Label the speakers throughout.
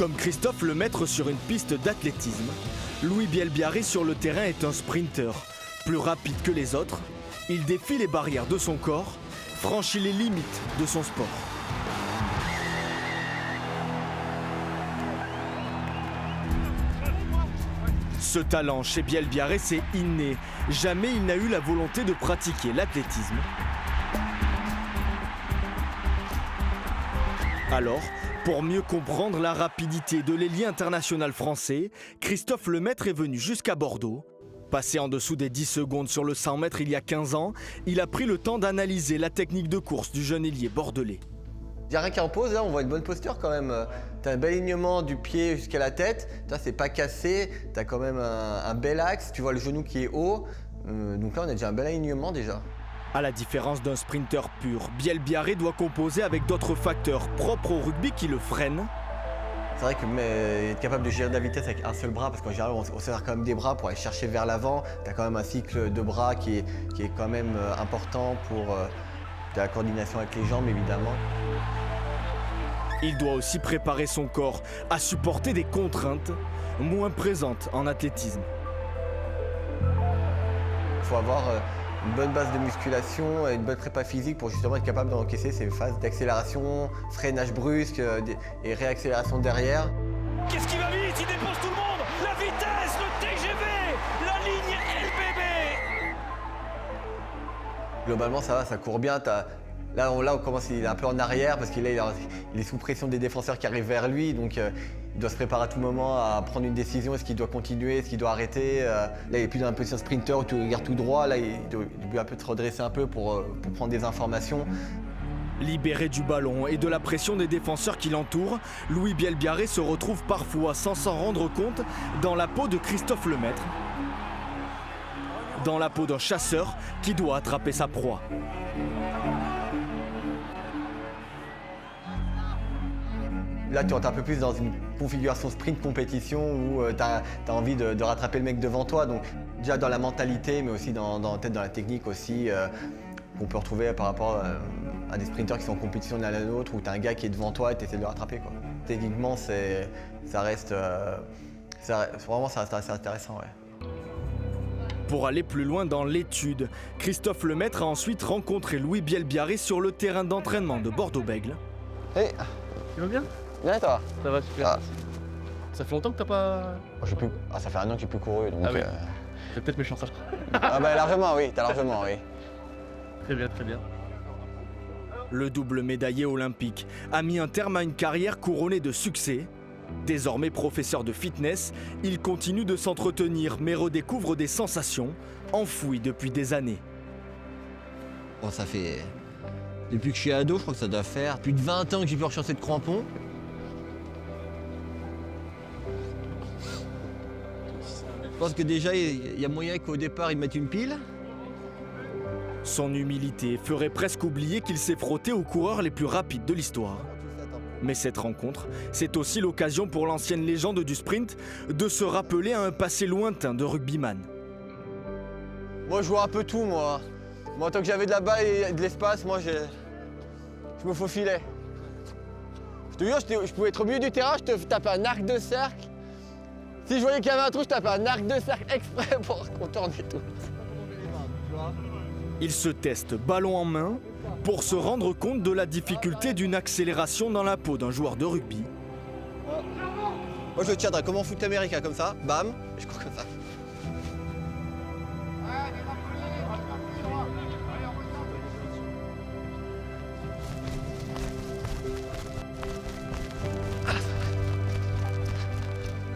Speaker 1: Comme Christophe Lemaître sur une piste d'athlétisme, Louis Bielbiarré sur le terrain est un sprinter. Plus rapide que les autres, il défie les barrières de son corps, franchit les limites de son sport. Ce talent chez Bielbiarré, c'est inné. Jamais il n'a eu la volonté de pratiquer l'athlétisme. Alors, pour mieux comprendre la rapidité de l'ailier international français, Christophe Lemaître est venu jusqu'à Bordeaux. Passé en dessous des 10 secondes sur le 100 mètres il y a 15 ans, il a pris le temps d'analyser la technique de course du jeune ailier bordelais.
Speaker 2: Rien qu'en pause, là, on voit une bonne posture quand même. T'as un bel alignement du pied jusqu'à la tête, c'est pas cassé, t'as quand même un bel axe, tu vois le genou qui est haut. Donc là, on a déjà un bel alignement déjà.
Speaker 1: À la différence d'un sprinter pur, Bielbiarré doit composer avec d'autres facteurs propres au rugby qui le freinent.
Speaker 2: C'est vrai que être capable de gérer de la vitesse avec un seul bras, parce qu'en général, on sert quand même des bras pour aller chercher vers l'avant. T'as quand même un cycle de bras qui est quand même important pour de la coordination avec les jambes, évidemment.
Speaker 1: Il doit aussi préparer son corps à supporter des contraintes moins présentes en athlétisme.
Speaker 2: Il faut avoir une bonne base de musculation et une bonne prépa physique pour justement être capable d'encaisser ces phases d'accélération, freinage brusque et réaccélération derrière.
Speaker 3: Qu'est-ce qui va vite? Il dépose tout le monde! La vitesse, le TGV, la ligne LBB!
Speaker 2: Globalement, ça va, ça court bien. Là, on commence, il est un peu en arrière parce qu'il est sous pression des défenseurs qui arrivent vers lui. Donc, il doit se préparer à tout moment à prendre une décision. Est-ce qu'il doit continuer? Est-ce qu'il doit arrêter? Là, il est plus dans un position sprinter où tu regardes tout droit. Là, il doit un peu se redresser un peu pour prendre des informations.
Speaker 1: Libéré du ballon et de la pression des défenseurs qui l'entourent, Louis Bielbiarré se retrouve parfois, sans s'en rendre compte, dans la peau de Christophe Lemaître. Dans la peau d'un chasseur qui doit attraper sa proie.
Speaker 2: Là, tu rentres un peu plus dans une configuration sprint compétition où tu as envie de rattraper le mec devant toi. Donc, déjà dans la mentalité, mais aussi peut-être dans la technique aussi, qu'on peut retrouver par rapport à des sprinteurs qui sont en compétition l'un à l'autre, où tu as un gars qui est devant toi et tu essaies de le rattraper, quoi. Techniquement, ça reste assez intéressant. Ouais.
Speaker 1: Pour aller plus loin dans l'étude, Christophe Lemaître a ensuite rencontré Louis Bielbiarré sur le terrain d'entraînement de Bordeaux-Bègles.
Speaker 2: Hey.
Speaker 4: Tu vas bien?
Speaker 2: Bien et toi?
Speaker 4: Ça va super. Ça fait longtemps que t'as pas...
Speaker 2: Ça fait un an que j'ai plus couru, donc...
Speaker 4: Ah oui. C'est peut-être méchant ça.
Speaker 2: Ah bah largement oui, t'as largement oui.
Speaker 4: Très bien, très bien.
Speaker 1: Le double médaillé olympique a mis un terme à une carrière couronnée de succès. Désormais professeur de fitness, il continue de s'entretenir mais redécouvre des sensations enfouies depuis des années.
Speaker 2: Bon, ça fait... Depuis que je suis ado, je crois que ça doit faire plus de 20 ans que j'ai plus rechancer de crampons. Je pense que déjà, il y a moyen qu'au départ, ils mettent une pile.
Speaker 1: Son humilité ferait presque oublier qu'il s'est frotté aux coureurs les plus rapides de l'histoire. Mais cette rencontre, c'est aussi l'occasion pour l'ancienne légende du sprint de se rappeler à un passé lointain de rugbyman.
Speaker 2: Moi, je vois un peu tout, moi. Moi, tant que j'avais de la balle et de l'espace, moi, je me faufilais. Je te jure, je pouvais être au milieu du terrain, je te tapais un arc de cercle. Si je voyais qu'il y avait un trou, je tapais un arc de cercle exprès pour contourner tout.
Speaker 1: Il se teste ballon en main pour se rendre compte de la difficulté d'une accélération dans la peau d'un joueur de rugby.
Speaker 2: Moi, je le tiendrais comme en foot américain, comme ça, bam, et je cours comme ça.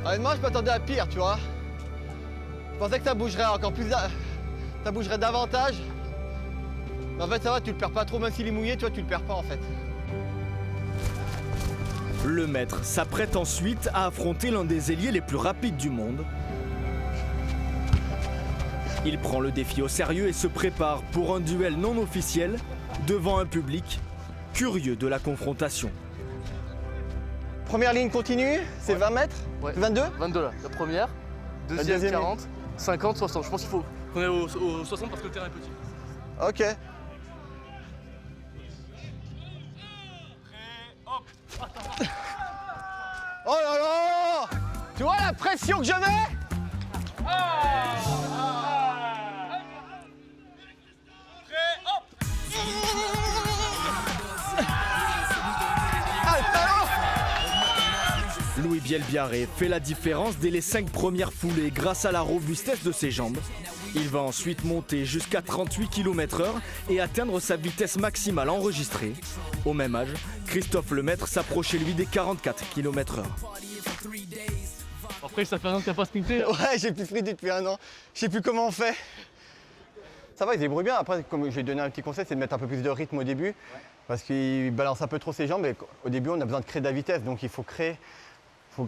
Speaker 2: Honnêtement, je m'attendais à pire, tu vois. Je pensais que ça bougerait encore plus, ça bougerait davantage. Mais en fait, ça va, tu le perds pas trop, même s'il est mouillé, tu vois, tu le perds pas en fait.
Speaker 1: Lemaître s'apprête ensuite à affronter l'un des ailiers les plus rapides du monde. Il prend le défi au sérieux et se prépare pour un duel non officiel devant un public curieux de la confrontation.
Speaker 2: Première ligne continue, c'est 20 mètres,
Speaker 4: Ouais.
Speaker 2: 22.
Speaker 4: 22 là, la première. Deuxième 40, 50, 60. Je pense qu'il faut qu'on aille au 60 parce que le terrain est petit.
Speaker 2: Ok. Oh là là! Tu vois la pression que je mets?
Speaker 1: Louis Bielbiarré fait la différence dès les 5 premières foulées grâce à la robustesse de ses jambes. Il va ensuite monter jusqu'à 38 km/h et atteindre sa vitesse maximale enregistrée. Au même âge, Christophe Lemaître s'approchait lui des 44 km/h.
Speaker 4: Après, ça fait un an que t'as pas sprinté.
Speaker 2: Ouais, j'ai plus sprinté depuis un an. Je sais plus comment on fait. Ça va, il se débrouille bien. Après, comme je lui ai donné un petit conseil, c'est de mettre un peu plus de rythme au début. Parce qu'il balance un peu trop ses jambes. Et au début, on a besoin de créer de la vitesse. Donc il faut créer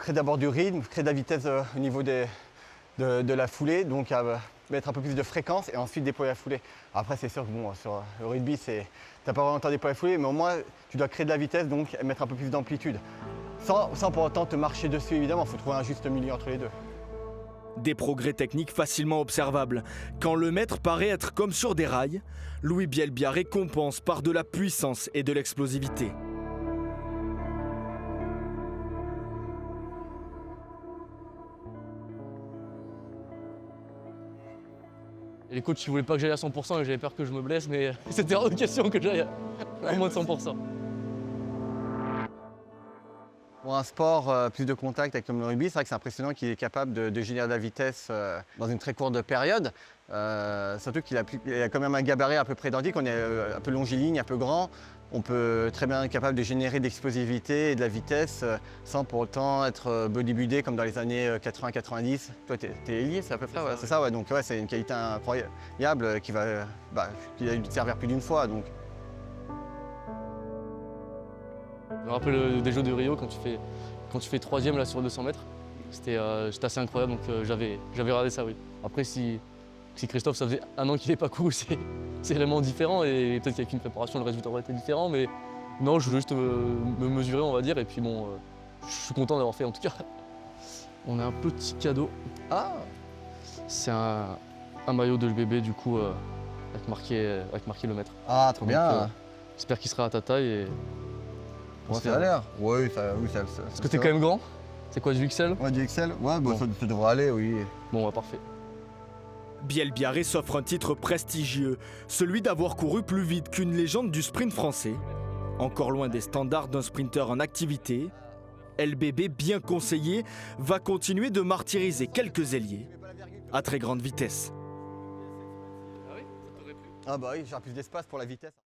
Speaker 2: d'abord du rythme, créer de la vitesse au niveau de la foulée. Donc mettre un peu plus de fréquence et ensuite déployer la foulée. Après, c'est sûr que bon, sur le rugby, t'as pas vraiment le temps de déployer la foulée, mais au moins, tu dois créer de la vitesse, donc mettre un peu plus d'amplitude. Sans pour autant te marcher dessus, évidemment. Il faut trouver un juste milieu entre les deux.
Speaker 1: Des progrès techniques facilement observables. Quand Lemaître paraît être comme sur des rails, Louis Bielbiarré compense par de la puissance et de l'explosivité.
Speaker 4: Et les coachs, ils voulaient pas que j'aille à 100% et j'avais peur que je me blesse, mais c'était hors de question que j'aille à moins de 100%.
Speaker 2: Pour un sport plus de contact avec le rugby, c'est vrai que c'est impressionnant qu'il est capable de générer de la vitesse dans une très courte période. Surtout qu'il a quand même un gabarit à peu près identique, on est un peu longiligne, un peu grand. On peut très bien être capable de générer de l'explosivité et de la vitesse sans pour autant être bodybuildé comme dans les années 80-90. Toi, t'es ailier, c'est à peu près, ouais, c'est ça, ouais. Donc ouais, c'est une qualité incroyable qui a dû te servir plus d'une fois. Donc.
Speaker 4: Je me rappelle des Jeux de Rio quand tu fais 3e là, sur 200 mètres. C'était assez incroyable, donc j'avais regardé ça, oui. Après, si Christophe, ça faisait un an qu'il n'est pas couru, c'est vraiment différent et peut-être qu'avec une préparation, le résultat aurait été différent, mais non, je voulais juste me mesurer, on va dire, et puis bon, je suis content d'avoir fait en tout cas. On a un petit cadeau.
Speaker 2: Ah!
Speaker 4: C'est un maillot de LBB du coup, avec marqué Lemaître.
Speaker 2: Ah, trop bien!
Speaker 4: J'espère qu'il sera à ta taille et...
Speaker 2: Bon, ça a l'air. Oui, ça.
Speaker 4: Parce que t'es quand même grand. C'est quoi, du XL?
Speaker 2: Ouais, du XL? Ouais,
Speaker 4: bon.
Speaker 2: Ça devrait aller, oui.
Speaker 4: Bon, bah, parfait.
Speaker 1: Bielbiarré s'offre un titre prestigieux, celui d'avoir couru plus vite qu'une légende du sprint français. Encore loin des standards d'un sprinter en activité, LBB, bien conseillé, va continuer de martyriser quelques ailiers à très grande vitesse.
Speaker 2: Ah bah oui, j'ai plus d'espace pour la vitesse.